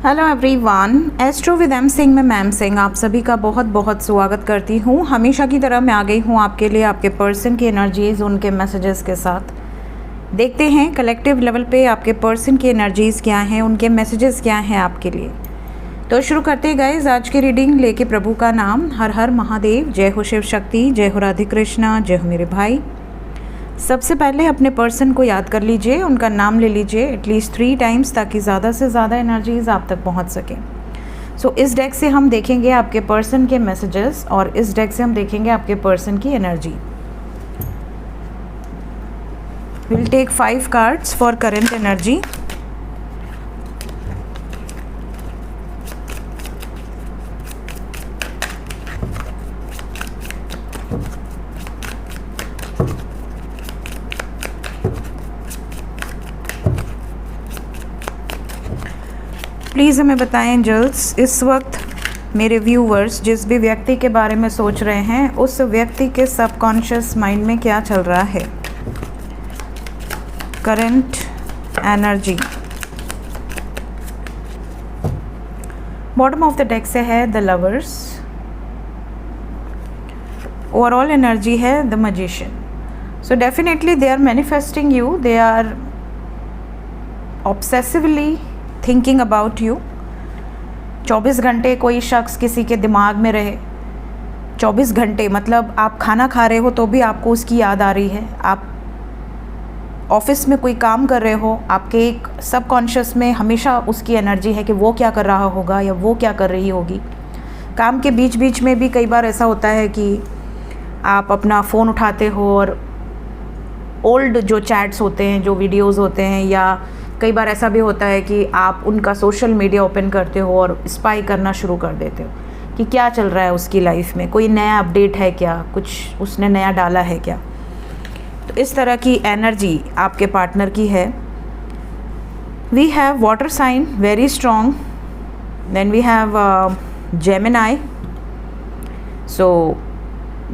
Hello everyone, astro with M Singh में ma'am Singh आप सभी का बहुत बहुत स्वागत करती हूँ। हमेशा की तरह मैं आ गई हूँ आपके लिए आपके पर्सन की एनर्जीज़ उनके मैसेजेस के साथ। देखते हैं कलेक्टिव लेवल पे आपके पर्सन की एनर्जीज़ क्या हैं, उनके मैसेजेस क्या हैं आपके लिए। तो शुरू करते हैं गाइस आज की रीडिंग लेके प्रभु का नाम। हर हर महादेव, जय हो शिव शक्ति, जय हो राधे कृष्णा, जय हो मेरे भाई। सबसे पहले अपने पर्सन को याद कर लीजिए, उनका नाम ले लीजिए एटलीस्ट 3 टाइम्स ताकि ज़्यादा से ज़्यादा एनर्जीज आप तक पहुंच सकें। सो इस डेक से हम देखेंगे आपके पर्सन के मैसेजेस और इस डेक से हम देखेंगे आपके पर्सन की एनर्जी। Will take 5 cards for current energy. Please हमें बताएं एंजल्स, इस वक्त मेरे व्यूवर्स जिस भी व्यक्ति के बारे में सोच रहे हैं उस व्यक्ति के सबकॉन्शियस माइंड में क्या चल रहा है। Current energy bottom of the deck से है द लवर्स, ओवरऑल एनर्जी है the magician. So definitely they are manifesting you, they are obsessively thinking about you. 24 घंटे कोई शख्स किसी के दिमाग में रहे, 24 घंटे मतलब आप खाना खा रहे हो तो भी आपको उसकी याद आ रही है। आप ऑफिस में कोई काम कर रहे हो, आपके एक सबकॉन्शियस में हमेशा उसकी एनर्जी है कि वो क्या कर रहा होगा या वो क्या कर रही होगी। काम के बीच बीच में भी कई बार ऐसा होता है कि आप अपना फ़ोन उठाते हो और ओल्ड जो चैट्स होते हैं, जो वीडियोज़ होते हैं, या कई बार ऐसा भी होता है कि आप उनका सोशल मीडिया ओपन करते हो और स्पाई करना शुरू कर देते हो कि क्या चल रहा है उसकी लाइफ में, कोई नया अपडेट है क्या, कुछ उसने नया डाला है क्या। तो इस तरह की एनर्जी आपके पार्टनर की है। We have water sign very strong, then we have Gemini. So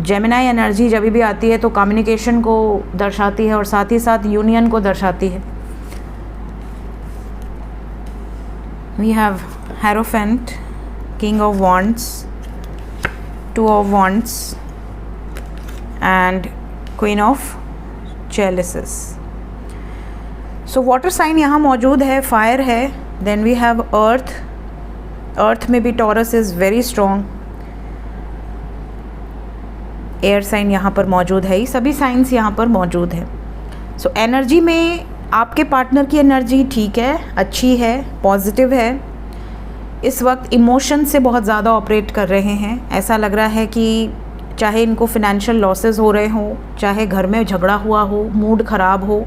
Gemini energy जब भी आती है तो कम्युनिकेशन को दर्शाती है और साथ ही साथ यूनियन को दर्शाती है। We have Hierophant, King of Wands, 2 of Wands and Queen of Chalices. So water sign यहाँ मौजूद है, फायर है। Then we have Earth. Earth में भी Taurus is very strong. Air sign यहाँ पर मौजूद है, सभी साइंस यहाँ पर मौजूद है। सो एनर्जी में आपके पार्टनर की एनर्जी ठीक है, अच्छी है, पॉजिटिव है। इस वक्त इमोशन से बहुत ज़्यादा ऑपरेट कर रहे हैं। ऐसा लग रहा है कि चाहे इनको फिनेंशियल लॉसेस हो रहे हों, चाहे घर में झगड़ा हुआ हो, मूड ख़राब हो,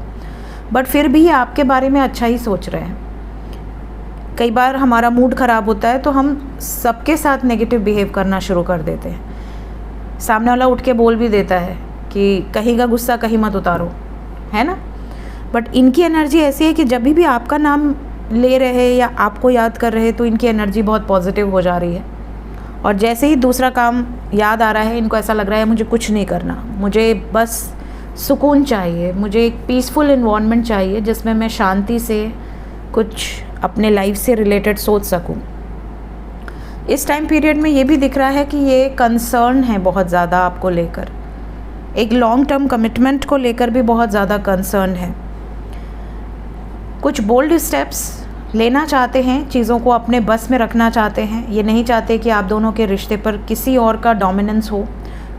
बट फिर भी आपके बारे में अच्छा ही सोच रहे हैं। कई बार हमारा मूड ख़राब होता है तो हम सबके साथ नेगेटिव बिहेव करना शुरू कर देते हैं। सामने वाला उठ के बोल भी देता है कि कहीं का गुस्सा कहीं मत उतारो, है ना। बट इनकी एनर्जी ऐसी है कि जब भी आपका नाम ले रहे या आपको याद कर रहे तो इनकी एनर्जी बहुत पॉजिटिव हो जा रही है। और जैसे ही दूसरा काम याद आ रहा है इनको ऐसा लग रहा है मुझे कुछ नहीं करना, मुझे बस सुकून चाहिए, मुझे एक पीसफुल इन्वायरमेंट चाहिए जिसमें मैं शांति से कुछ अपने लाइफ से रिलेटेड सोच सकूं। इस टाइम पीरियड में ये भी दिख रहा है कि ये कंसर्न है बहुत ज़्यादा आपको लेकर, एक लॉन्ग टर्म कमिटमेंट को लेकर भी बहुत ज़्यादा कंसर्न है। कुछ बोल्ड स्टेप्स लेना चाहते हैं, चीज़ों को अपने बस में रखना चाहते हैं। ये नहीं चाहते कि आप दोनों के रिश्ते पर किसी और का डोमिनेंस हो,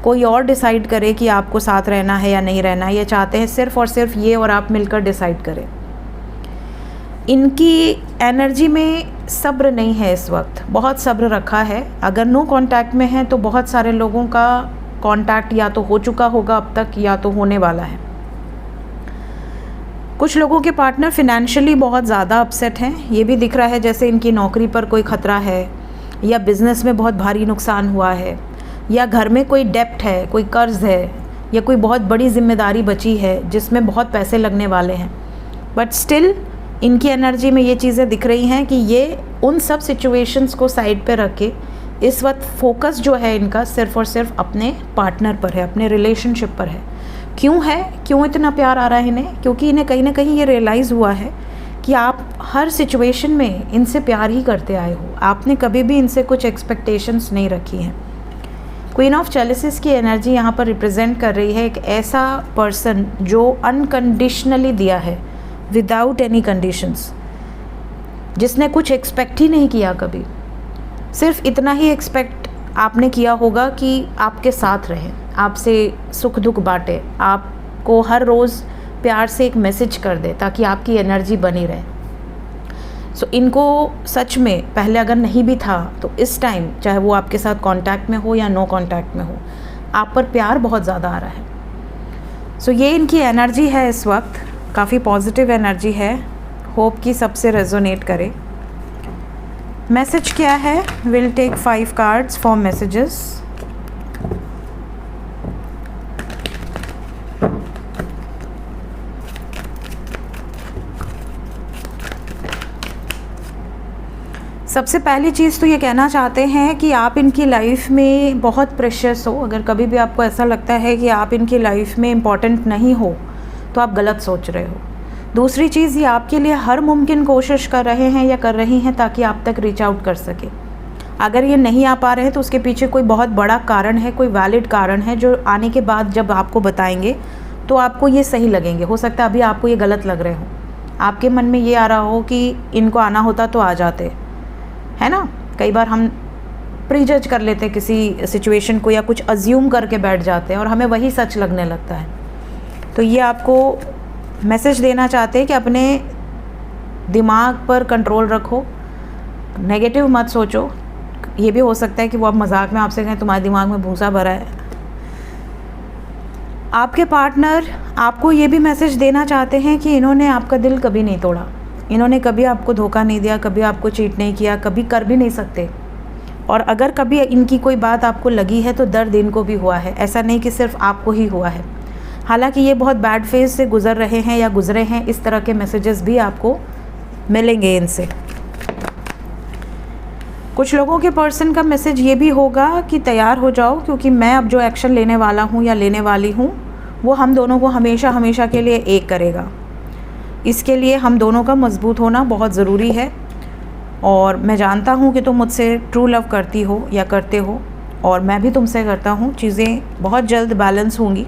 कोई और डिसाइड करे कि आपको साथ रहना है या नहीं रहना। ये चाहते हैं सिर्फ़ और सिर्फ ये और आप मिलकर डिसाइड करें। इनकी एनर्जी में सब्र नहीं है इस वक्त, बहुत सब्र रखा है। अगर नो कांटेक्ट में है तो बहुत सारे लोगों का कांटेक्ट या तो हो चुका होगा अब तक या तो होने वाला है। कुछ लोगों के पार्टनर फिनेंशियली बहुत ज़्यादा अपसेट हैं। ये भी दिख रहा है जैसे इनकी नौकरी पर कोई ख़तरा है या बिज़नेस में बहुत भारी नुकसान हुआ है या घर में कोई डेप्ट है, कोई कर्ज़ है या कोई बहुत बड़ी जिम्मेदारी बची है जिसमें बहुत पैसे लगने वाले हैं। बट स्टिल इनकी एनर्जी में ये चीज़ें दिख रही हैं कि ये उन सब सिचुएशंस को साइड पे रख के इस वक्त फोकस जो है इनका सिर्फ़ और सिर्फ अपने पार्टनर पर है, अपने रिलेशनशिप पर है। क्यों है, क्यों इतना प्यार आ रहा है इन्हें? क्योंकि इन्हें कहीं ना कहीं ये रियलाइज़ हुआ है कि आप हर सिचुएशन में इनसे प्यार ही करते आए हो, आपने कभी भी इनसे कुछ एक्सपेक्टेशंस नहीं रखी हैं। क्वीन ऑफ चैलिसेस की एनर्जी यहाँ पर रिप्रेजेंट कर रही है एक ऐसा पर्सन जो अनकंडीशनली दिया है, विदाउट एनी कंडीशंस, जिसने कुछ एक्सपेक्ट ही नहीं किया कभी। सिर्फ इतना ही एक्सपेक्ट आपने किया होगा कि आपके साथ रहे, आपसे सुख दुख बांटे, आपको हर रोज़ प्यार से एक मैसेज कर दे ताकि आपकी एनर्जी बनी रहे। सो इनको सच में पहले अगर नहीं भी था तो इस टाइम, चाहे वो आपके साथ कांटेक्ट में हो या नो कांटेक्ट में हो, आप पर प्यार बहुत ज़्यादा आ रहा है। सो ये इनकी एनर्जी है इस वक्त, काफ़ी पॉजिटिव एनर्जी है। होप कि सबसे रेजोनेट करे। मैसेज क्या है? Will take 5 cards for messages. सबसे पहली चीज़ तो ये कहना चाहते हैं कि आप इनकी लाइफ में बहुत प्रेशियस हो। अगर कभी भी आपको ऐसा लगता है कि आप इनकी लाइफ में इम्पॉर्टेंट नहीं हो तो आप गलत सोच रहे हो। दूसरी चीज़, ये आपके लिए हर मुमकिन कोशिश कर रहे हैं या कर रही हैं ताकि आप तक रीच आउट कर सके। अगर ये नहीं आ पा रहे हैं तो उसके पीछे कोई बहुत बड़ा कारण है, कोई वैलिड कारण है जो आने के बाद जब आपको बताएंगे तो आपको ये सही लगेंगे। हो सकता है अभी आपको ये गलत लग रहे हो, आपके मन में ये आ रहा हो कि इनको आना होता तो आ जाते, है ना। कई बार हम प्रीजज कर लेते किसी सिचुएशन को या कुछ अज्यूम करके बैठ जाते हैं और हमें वही सच लगने लगता है। तो ये आपको मैसेज देना चाहते हैं कि अपने दिमाग पर कंट्रोल रखो, नेगेटिव मत सोचो। ये भी हो सकता है कि वो आप मजाक में आपसे कहें तुम्हारे दिमाग में भूसा भरा है। आपके पार्टनर आपको ये भी मैसेज देना चाहते हैं कि इन्होंने आपका दिल कभी नहीं तोड़ा, इन्होंने कभी आपको धोखा नहीं दिया, कभी आपको चीट नहीं किया, कभी कर भी नहीं सकते। और अगर कभी इनकी कोई बात आपको लगी है तो दर्द इनको भी हुआ है, ऐसा नहीं कि सिर्फ आपको ही हुआ है। हालांकि ये बहुत बैड फेज से गुज़र रहे हैं या गुज़रे हैं, इस तरह के मैसेजेस भी आपको मिलेंगे इनसे। कुछ लोगों के पर्सन का मैसेज ये भी होगा कि तैयार हो जाओ, क्योंकि मैं अब जो एक्शन लेने वाला हूँ या लेने वाली हूँ वो हम दोनों को हमेशा हमेशा के लिए एक करेगा। इसके लिए हम दोनों का मजबूत होना बहुत ज़रूरी है। और मैं जानता हूँ कि तुम मुझसे ट्रू लव करती हो या करते हो, और मैं भी तुमसे करता हूँ। चीज़ें बहुत जल्द बैलेंस होंगी।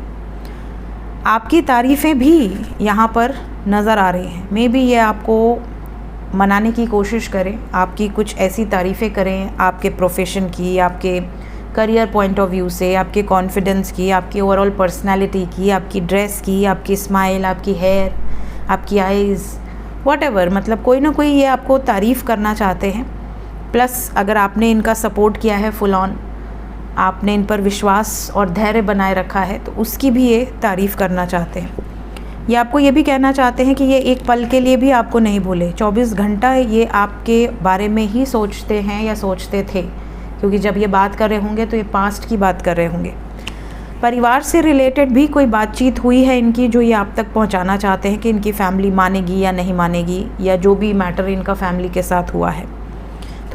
आपकी तारीफ़ें भी यहाँ पर नज़र आ रही हैं। मे बी ये आपको मनाने की कोशिश करें, आपकी कुछ ऐसी तारीफ़ें करें आपके प्रोफेशन की, आपके करियर पॉइंट ऑफ व्यू से, आपके कॉन्फिडेंस की, आपकी ओवरऑल पर्सनालिटी की, आपकी ड्रेस की, आपकी स्माइल, आपकी हेयर, आपकी आइज़, व्हाटएवर। मतलब कोई ना कोई ये आपको तारीफ़ करना चाहते हैं। प्लस अगर आपने इनका सपोर्ट किया है फुल ऑन, आपने इन पर विश्वास और धैर्य बनाए रखा है, तो उसकी भी ये तारीफ़ करना चाहते हैं। ये आपको ये भी कहना चाहते हैं कि ये एक पल के लिए भी आपको नहीं भूले। 24 घंटा ये आपके बारे में ही सोचते हैं या सोचते थे, क्योंकि जब ये बात कर रहे होंगे तो ये पास्ट की बात कर रहे होंगे। परिवार से रिलेटेड भी कोई बातचीत हुई है इनकी जो ये आप तक पहुंचाना चाहते हैं कि इनकी फैमिली मानेगी या नहीं मानेगी, या जो भी मैटर इनका फैमिली के साथ हुआ है।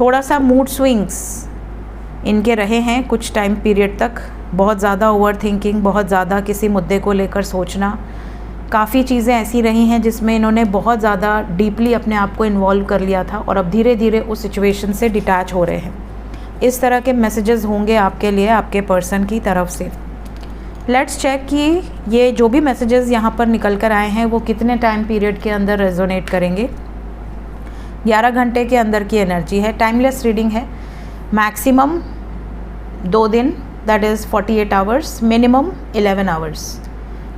थोड़ा सा मूड स्विंग्स इनके रहे हैं कुछ टाइम पीरियड तक। बहुत ज़्यादा ओवर थिंकिंग, बहुत ज़्यादा किसी मुद्दे को लेकर सोचना, काफ़ी चीज़ें ऐसी रही हैं जिसमें इन्होंने बहुत ज़्यादा डीपली अपने आप को इन्वॉल्व कर लिया था और अब धीरे धीरे उस सिचुएशन से डिटैच हो रहे हैं। इस तरह के मैसेजेस होंगे आपके लिए आपके पर्सन की तरफ से। लेट्स चेक कि ये जो भी मैसेजेस यहाँ पर निकल कर आए हैं वो कितने टाइम पीरियड के अंदर रेजोनेट करेंगे। 11 घंटे के अंदर की एनर्जी है। टाइमलेस रीडिंग है। मैक्सिमम 2 दिन, that is 48 hours, minimum 11 hours.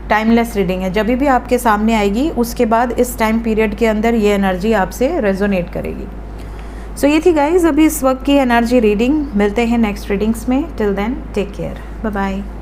Timeless reading है। जब भी आपके सामने आएगी उसके बाद इस टाइम पीरियड के अंदर ये एनर्जी आपसे रेजोनेट करेगी। सो ये थी गाइज अभी इस वक्त की एनर्जी रीडिंग। मिलते हैं नेक्स्ट रीडिंग्स में। Till then take care, bye bye.